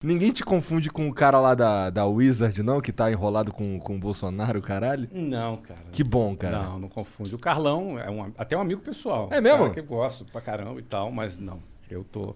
Ninguém te confunde com o cara lá da Wizard, não? Que tá enrolado com o Bolsonaro, caralho? Não, cara. Que bom, cara. Não confunde. O Carlão é até um amigo pessoal. É mesmo? Cara que eu gosto pra caramba e tal, mas não. Eu tô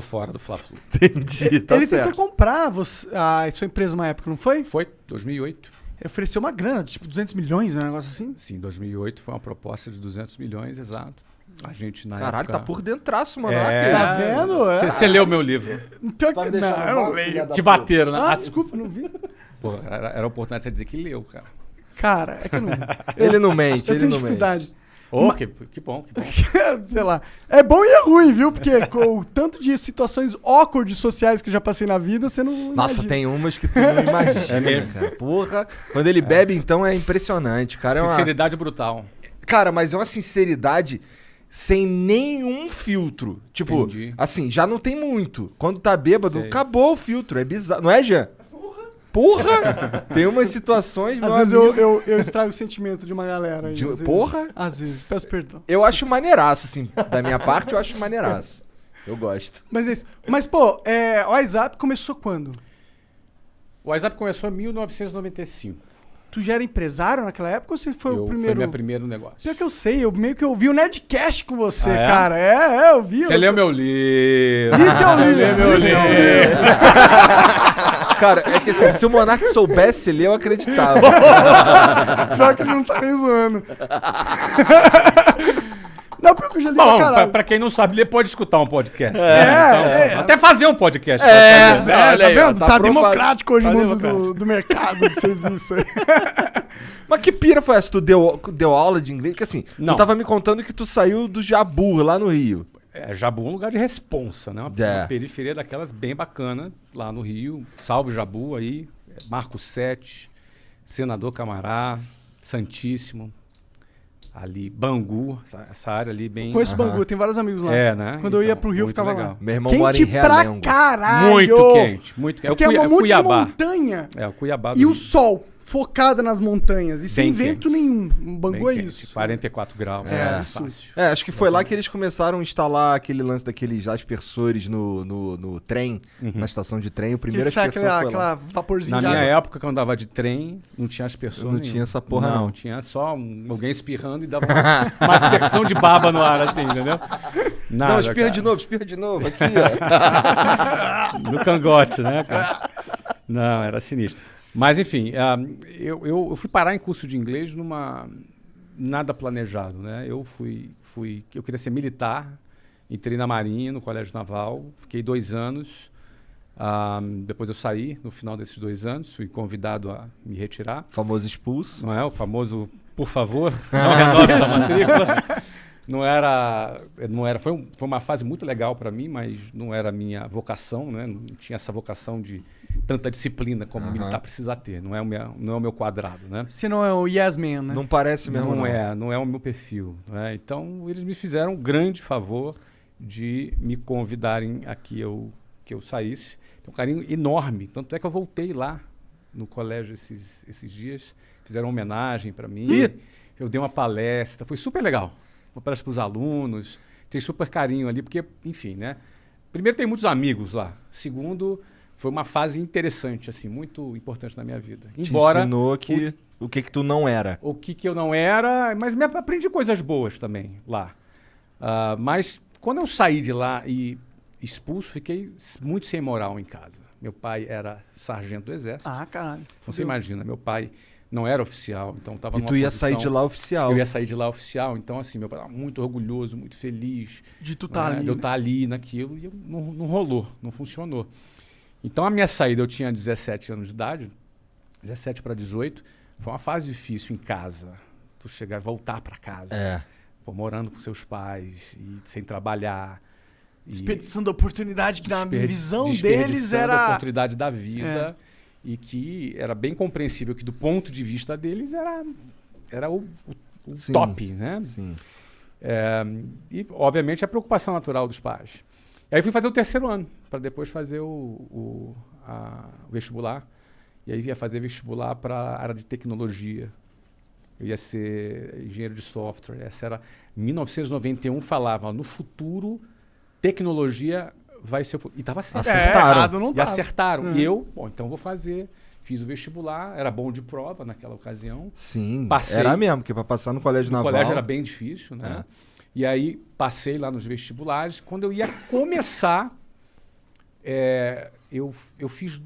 fora do Fla-Flu. Entendi, tá Ele certo. tentou comprar a sua empresa uma época, não foi? Foi 2008. Ele ofereceu uma grana, tipo 200 milhões, um negócio assim. Sim, 2008 foi uma proposta de 200 milhões, exato. A gente na Caralho, época... tá por dentraço, mano. Tá vendo? Você leu meu livro. Pior Vai que... deixar Não, no eu não vácuo, leio. filha da Te bateram, né? Ah, Ah, desculpa, não vi. pô, era a oportunidade de você dizer que leu, cara. Cara, é que eu não... Ele não mente, Eu ele tenho não mente. dificuldade. Oh, que bom, que bom. Sei lá. É bom e é ruim, viu? Porque com o tanto de situações awkward sociais que eu já passei na vida, você não Nossa, imagina. tem umas que tu não imagina, É mesmo? cara. Porra, quando ele bebe, então, é impressionante, cara. É uma... Sinceridade brutal. Cara, mas é uma sinceridade sem nenhum filtro. Tipo, Entendi. assim, já não tem muito. Quando tá bêbado, Sei. acabou o filtro. É bizarro. Não é, Jean? Porra! Tem umas situações, meu Às vezes amigo. eu estrago o sentimento de uma galera aí. De- às vezes. porra? Às vezes, peço perdão. Eu acho maneiraço, assim. Da minha parte, eu acho maneiraço. Eu gosto. Mas é isso. Mas, pô, o WhatsApp começou quando? O WhatsApp começou em 1995. Tu já era empresário naquela época ou você foi o Foi primeiro? meu primeiro negócio. Pior que eu sei, eu meio que ouvi o Nerdcast com você, Ah, é? cara. Eu vi. Você leu meu livro. Li teu Você livro. leu meu Li teu livro. Cara, é que assim, se o Monark soubesse ler, eu acreditava. Pior que ele não tá nem zoando. Não, pior que eu já li pra Bom, caralho. pra quem não sabe ler, pode escutar um podcast. É, Até fazer um podcast. É, pode fazer. olha tá aí, ó, vendo? tá Tá aprovado. democrático hoje Tá o mundo democrático. do mercado de serviço aí. Mas que pira foi essa? Tu deu aula de inglês? Porque assim, Não. tu tava me contando que tu saiu do Jabur, lá no Rio. Jabu é um lugar de responsa, né? Uma É. periferia daquelas bem bacana lá no Rio. Salve Jabu aí. Marco 7, Senador Camará, Santíssimo. Ali, Bangu, essa área ali bem... Conheço Aham. Bangu, tem vários amigos lá. É, né? Quando eu ia Então, pro Rio, eu muito ficava legal. lá. Meu irmão mora em Quente pra Realengo. caralho! Muito quente, muito quente. Porque é um monte de Cuiabá. montanha É, o Cuiabá do e o Rio. sol focado nas montanhas. E sem Bem vento quente. nenhum. Bangu Bem é quente, isso. 44 graus. É, fácil. É, acho que foi lá que eles começaram a instalar aquele lance daqueles aspersores no trem, na estação de trem. O Que primeiro sai aspersor foi lá. aquela vaporzinho Na de minha água. época, quando eu andava de trem, não tinha aspersor Não nenhum. tinha essa porra, não. Tinha só alguém espirrando e dava uma aspersão de baba no ar, assim, entendeu? Nada, Não, espirra cara. de novo, aqui, ó. No cangote, né, cara? Não, era sinistro. Mas, enfim, eu fui parar em curso de inglês nada planejado, né? Eu queria ser militar, entrei na Marinha, no Colégio Naval, fiquei 2 anos. Depois eu saí, no final desses 2 anos, fui convidado a me retirar. Famoso expulso. Não é? O famoso, por favor, não renove essa matrícula. Não era, foi uma fase muito legal para mim, mas não era a minha vocação, né? Não tinha essa vocação de tanta disciplina como o militar precisa ter. Não é o meu quadrado, né? Se não é o Yes Man, né? Não parece mesmo, não. Não é o meu perfil. Né? Então, eles me fizeram um grande favor de me convidarem a que eu saísse. Tem um carinho enorme. Tanto é que eu voltei lá no colégio esses dias. Fizeram uma homenagem para mim. Eu dei uma palestra. Foi super legal. Uma palestra para os alunos. Tem super carinho ali, porque, enfim, né? Primeiro, tem muitos amigos lá. Segundo, foi uma fase interessante, assim, muito importante na minha vida. Te Embora ensinou o que tu não era. o que eu não era, mas aprendi coisas boas também lá. Mas quando eu saí de lá e expulso, fiquei muito sem moral em casa. Meu pai era sargento do exército. Ah, caralho. Você fudeu. imagina, meu pai não era oficial, então estava E numa tu ia posição- sair de lá oficial. Eu ia sair de lá oficial, então assim, meu pai estava muito orgulhoso, muito feliz. De tu tá né, ali. de eu né? estar ali naquilo, e não rolou, não funcionou. Então a minha saída, eu tinha 17 anos de idade, 17 para 18, foi uma fase difícil em casa. Tu chegar, voltar para casa, É. pô, morando com seus pais, e sem trabalhar. e Desperdiçando a oportunidade que na visão deles desperdiçando a era... oportunidade da vida e que era bem compreensível que do ponto de vista deles era o Sim. top, né? Sim. E, obviamente, a preocupação natural dos pais. Aí fui fazer o 3º ano, para depois fazer o vestibular. E aí ia fazer vestibular para a área de tecnologia. Eu ia ser engenheiro de software. Essa era... 1991 falava, no futuro, tecnologia vai ser... E tava certo. Acertaram. Errado não E tava. acertaram. E eu, bom, então vou fazer. Fiz o vestibular, era bom de prova naquela ocasião. Sim, Passei. era mesmo, porque pra passar no colégio O naval... colégio era bem difícil, né? E aí passei lá nos vestibulares. Quando eu ia começar, eu fiz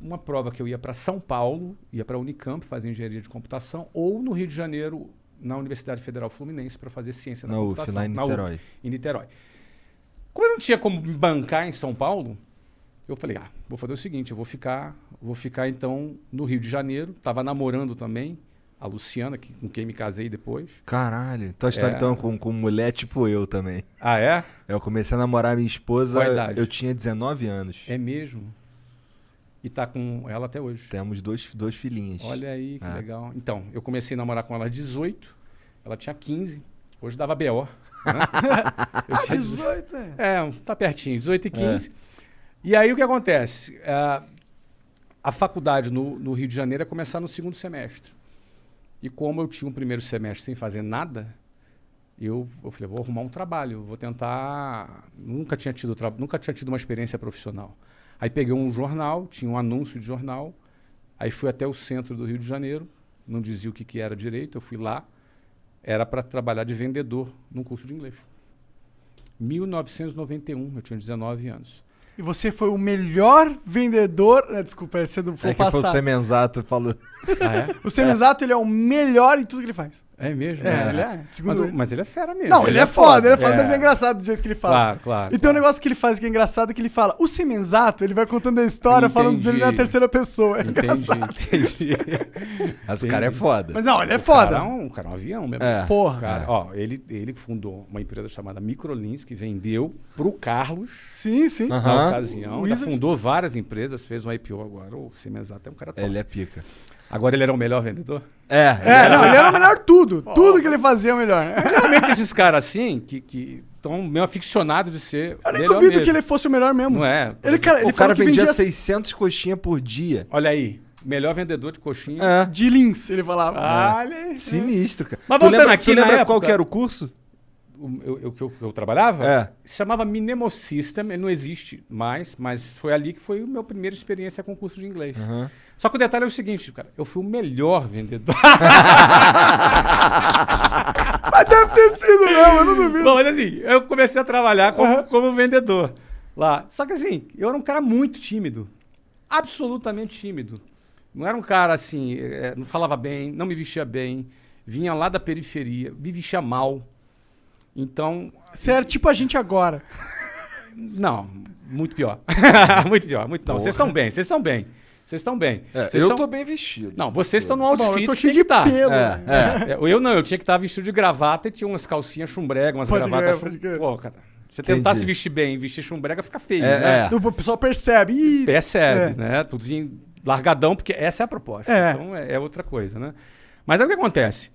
uma prova que eu ia para São Paulo, ia para a Unicamp fazer engenharia de computação, ou no Rio de Janeiro, na Universidade Federal Fluminense, para fazer ciência da Na UF, computação. lá em Na UF, Niterói. em Niterói. Como eu não tinha como me bancar em São Paulo, eu falei, vou fazer o seguinte, eu vou ficar então no Rio de Janeiro. Tava namorando também a Luciana, com quem me casei depois. Caralho. Tua história então com mulher tipo eu também. Ah, é? Eu comecei a namorar minha esposa, Qual a idade? eu tinha 19 anos. É mesmo? E tá com ela até hoje. Temos dois filhinhos. Olha aí, que legal. Então, eu comecei a namorar com ela aos 18, ela tinha 15, hoje dava BO. Né? Eu tinha 18, tá pertinho, 18 e 15. E aí o que acontece? A faculdade no Rio de Janeiro ia começar no segundo semestre. E como eu tinha um primeiro semestre sem fazer nada, eu falei, vou arrumar um trabalho, vou tentar... Nunca tinha tido uma experiência profissional. Aí peguei um jornal, tinha um anúncio de jornal, aí fui até o centro do Rio de Janeiro, não dizia o que era direito, eu fui lá, era para trabalhar de vendedor num curso de inglês. 1991, eu tinha 19 anos. E você foi o melhor vendedor... Desculpa, esse é do É que passado. foi o Semenzato falou. Ah, é? O Semenzato, ele é o melhor em tudo que ele faz. É mesmo? Ele é. Segundo ele. Mas ele é fera mesmo. Não, ele é foda, mas é engraçado do jeito que ele fala. Claro. E tem um negócio que ele faz que é engraçado, que ele fala, o Semenzato, ele vai contando a história, falando dele na terceira pessoa. É engraçado. Entendi. Mas o cara é foda. Mas não, ele é foda. O cara é um avião mesmo. Porra. Cara, ele fundou uma empresa chamada Microlins, que vendeu pro Carlos Sim. na ocasião. O Já Wizard. fundou várias empresas, fez um IPO agora. O Semenzato é um cara top. Ele é pica. Agora ele era o melhor vendedor? Não, ele era o melhor tudo. Tudo que ele fazia é o melhor. Realmente esses caras assim, que estão meio aficionados de ser Eu nem melhor duvido mesmo. que ele fosse o melhor mesmo. Não é? Ele O falou cara que vendia 600 coxinhas por dia. Olha aí, melhor vendedor de coxinha. de Lins, ele falava. Olha aí. Sinistro, cara. Mas Tu voltando lembra, aqui, tu na lembra época- qual que era o curso? Eu trabalhava? É. Se chamava Mnemosystem, ele não existe mais, mas foi ali que foi a minha primeira experiência com curso de inglês. Só que o detalhe é o seguinte, cara, eu fui o melhor vendedor. Mas deve ter sido mesmo, eu não duvido. Bom, mas assim, eu comecei a trabalhar como vendedor lá. Só que assim, eu era um cara muito tímido. Absolutamente tímido. Não era um cara assim, não falava bem, não me vestia bem, vinha lá da periferia, me vestia mal. Então, Você era tipo a gente agora. não, muito pior. Muito pior, muito não. Vocês estão bem, vocês estão bem. Vocês estão bem. Vocês eu são- tô bem vestido. Não, vocês estão no Bom, outfit eu tô que cheio tem de que tá. pelo. Eu não, eu tinha que estar vestido de gravata e tinha umas calcinhas chumbrega, umas Pode gravatas crer, pode crer. Pô, cara, você tentar Entendi. se vestir bem e vestir chumbrega fica feio, né? O pessoal percebe. Ih, Percebe, né? Tudo vinha largadão, porque essa é a proposta. É. Então é outra coisa, né? Mas aí o que acontece?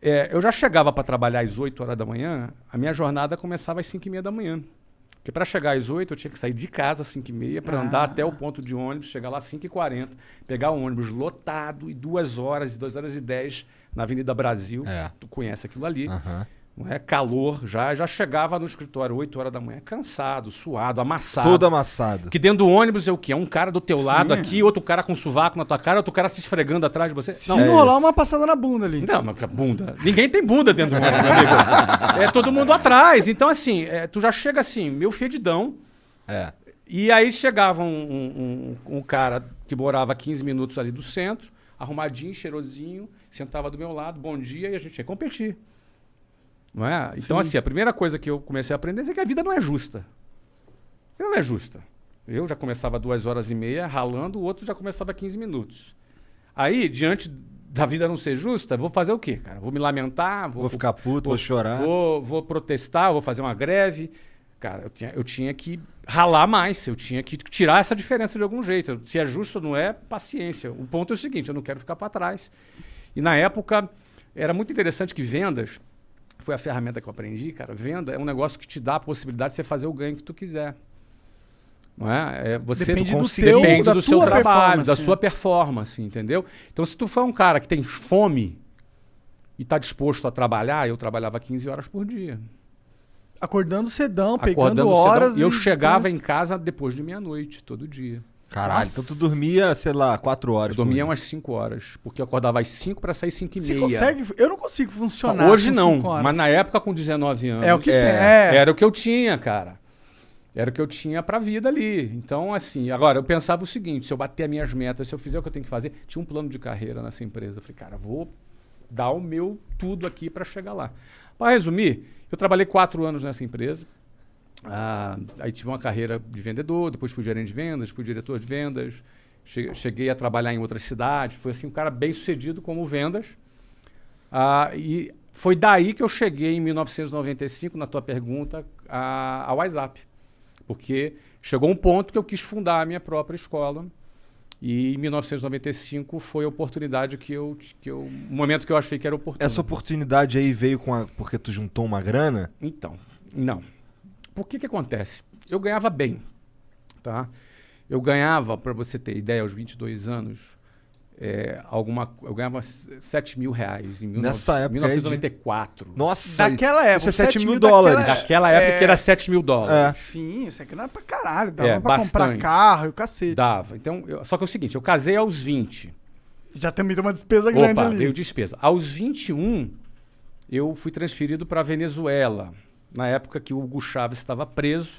Eu já chegava para trabalhar às 8 horas da manhã, a minha jornada começava às 5h30 da manhã. Porque para chegar às 8 eu tinha que sair de casa às 5h30 para andar até o ponto de ônibus, chegar lá às 5h40, pegar o ônibus lotado e 2 horas e 10 na Avenida Brasil. Tu conhece aquilo ali. Não é? Calor, já chegava no escritório 8 horas da manhã, cansado, suado, amassado. Todo amassado. Porque dentro do ônibus é o quê? É um cara do teu lado aqui, outro cara com sovaco na tua cara, outro cara se esfregando atrás de você. se não rolar uma passada na bunda ali. Não, mas bunda. Ninguém tem bunda dentro do ônibus, meu amigo. É todo mundo atrás. Então, assim, tu já chega assim, meio fedidão. E aí chegava um cara que morava a 15 minutos ali do centro, arrumadinho, cheirosinho, sentava do meu lado, bom dia, e a gente ia competir. Não é? Então, assim, a primeira coisa que eu comecei a aprender é que a vida não é justa. Ela não é justa. Eu já começava 2h30 ralando, o outro já começava 15 minutos. Aí, diante da vida não ser justa, vou fazer o quê, cara? Vou me lamentar? Vou ficar puto, vou chorar. Vou protestar, vou fazer uma greve. Cara, eu tinha que ralar mais, eu tinha que tirar essa diferença de algum jeito. Se é justo ou não é, paciência. O ponto é o seguinte, eu não quero ficar para trás. E na época, era muito interessante que vendas... Foi a ferramenta que eu aprendi, cara. Venda é um negócio que te dá a possibilidade de você fazer o ganho que tu quiser. Não é? Você Depende do depende da do seu tua trabalho, da performance. sua performance, entendeu? Então, se tu for um cara que tem fome e está disposto a trabalhar, eu trabalhava 15 horas por dia. Acordando cedão, Acordando pegando cedão, horas. e eu chegava em casa depois de meia-noite, todo dia. Caralho, Nossa. então tu dormia, sei lá, 4 horas. Eu dormia por dia. umas 5 horas, porque eu acordava às 5 para sair 5 e Você meia. consegue? Eu não consigo funcionar. Hoje com não, 5 horas. mas na época com 19 anos. É o que tem. Era o que eu tinha, cara. Era o que eu tinha pra vida ali. Então, assim, agora eu pensava o seguinte: se eu bater as minhas metas, se eu fizer o que eu tenho que fazer, tinha um plano de carreira nessa empresa. Eu falei, cara, vou dar o meu tudo aqui pra chegar lá. Pra resumir, eu trabalhei 4 anos nessa empresa. Aí tive uma carreira de vendedor, depois fui gerente de vendas, fui diretor de vendas. Cheguei a trabalhar em outras cidades. Fui assim, um cara bem sucedido como vendas. E foi daí que eu cheguei em 1995, na tua pergunta, ao WhatsApp. Porque chegou um ponto que eu quis fundar a minha própria escola. E em 1995 foi a oportunidade o momento que eu achei que era oportuno. Essa oportunidade aí veio porque tu juntou uma grana? Então, não. Por que acontece? Eu ganhava bem, tá? Eu ganhava, para você ter ideia, aos 22 anos, eu ganhava R$7.000 Nessa época 1994. Nossa, Daquela época. isso é 7 mil dólares. Daquela época era $7.000. Sim, isso aqui não era pra caralho. Dava pra bastante. comprar carro e o cacete. Dava. Então, só que é o seguinte, eu casei aos 20. Já também tem uma despesa grande Opa, ali. veio despesa. Aos 21, eu fui transferido para Venezuela. Na época que o Hugo Chávez estava preso,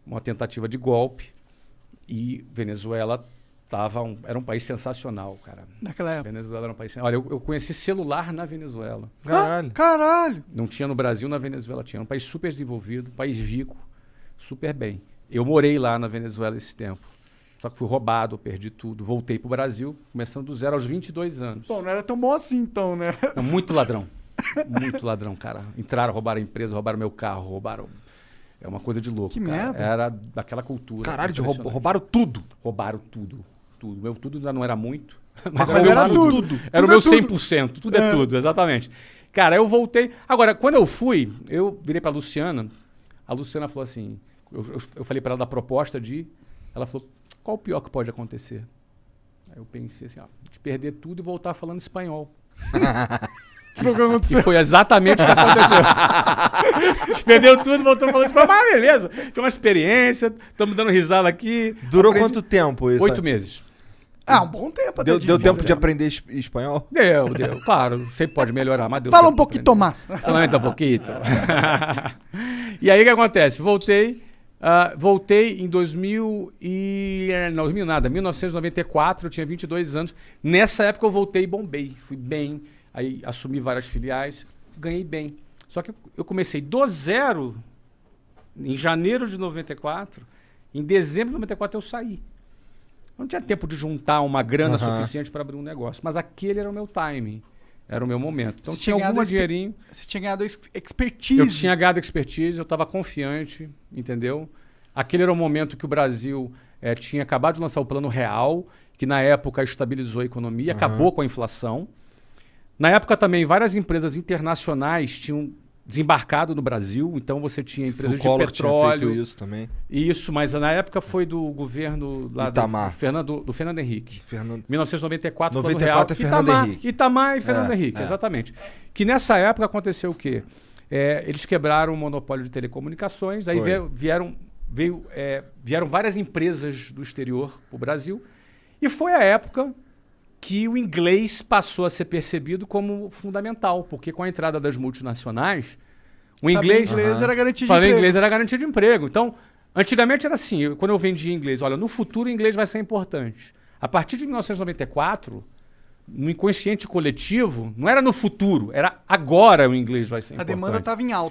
uma tentativa de golpe. E Venezuela era um país sensacional, cara. Naquela época. Venezuela era um país... Olha, eu conheci celular na Venezuela. Caralho. Caralho. Não tinha no Brasil, na Venezuela tinha. Era um país super desenvolvido, um país rico, super bem. Eu morei lá na Venezuela esse tempo. Só que fui roubado, perdi tudo. Voltei pro Brasil, começando do zero aos 22 anos. Pô, não era tão bom assim então, né? Não, muito ladrão. Muito ladrão, cara. Entraram, roubaram a empresa, roubaram meu carro, roubaram... É uma coisa de louco, Que cara. merda. Era daquela cultura. Caralho, impressionante. roubaram tudo. Roubaram tudo. Tudo. Meu tudo já não era muito. Mas era roubaram meu tudo. Era o Tudo meu é tudo. 100%. Tudo é tudo, exatamente. Cara, eu voltei... Agora, quando eu fui, eu virei pra Luciana. A Luciana falou assim... Eu falei pra ela da proposta de... Ela falou, qual o pior que pode acontecer? Aí eu pensei assim, de perder tudo e voltar falando espanhol. Que foi o que aconteceu? E foi exatamente o que aconteceu. A gente perdeu tudo, voltou falando espanhol. Mas beleza, tinha uma experiência, estamos dando risada aqui. Durou quanto tempo isso? 8 meses. Um bom tempo até. Deu tempo de aprender espanhol? Deu. Claro, sempre pode melhorar, mas deu. Fala um tempo de pouquinho, aprender. Tomás. Solamente um pouquinho. E aí o que acontece? Voltei em 1994, eu tinha 22 anos. Nessa época eu voltei e bombei. Fui bem, aí assumi várias filiais, ganhei bem. Só que eu comecei do zero em janeiro de 94, em dezembro de 94 eu saí. Eu não tinha tempo de juntar uma grana suficiente para abrir um negócio, mas aquele era o meu timing. Era o meu momento. Então Você tinha tinha algum ganhado dinheirinho. Você tinha ganhado expertise. Eu tinha ganhado expertise, eu estava confiante, entendeu? Aquele era o momento que o Brasil tinha acabado de lançar o Plano Real, que na época estabilizou a economia, acabou com a inflação. Na época também, várias empresas internacionais tinham desembarcado no Brasil, então você tinha empresas de Collor tinha petróleo. feito isso também. Isso, mas na época foi do governo lá Itamar. do Fernando Henrique. Fernando... 1994, 94 é Fernando Henrique. Itamar e Fernando Henrique, exatamente. Que nessa época aconteceu o quê? Eles quebraram o monopólio de telecomunicações, aí vieram várias empresas do exterior para o Brasil, e foi a época que o inglês passou a ser percebido como fundamental, porque com a entrada das multinacionais, o inglês era garantia de falar emprego. inglês era garantia de emprego. Então, antigamente era assim, quando eu vendia inglês, olha, no futuro o inglês vai ser importante. A partir de 1994, no inconsciente coletivo, não era no futuro, era agora o inglês vai ser A importante. demanda estava em alta.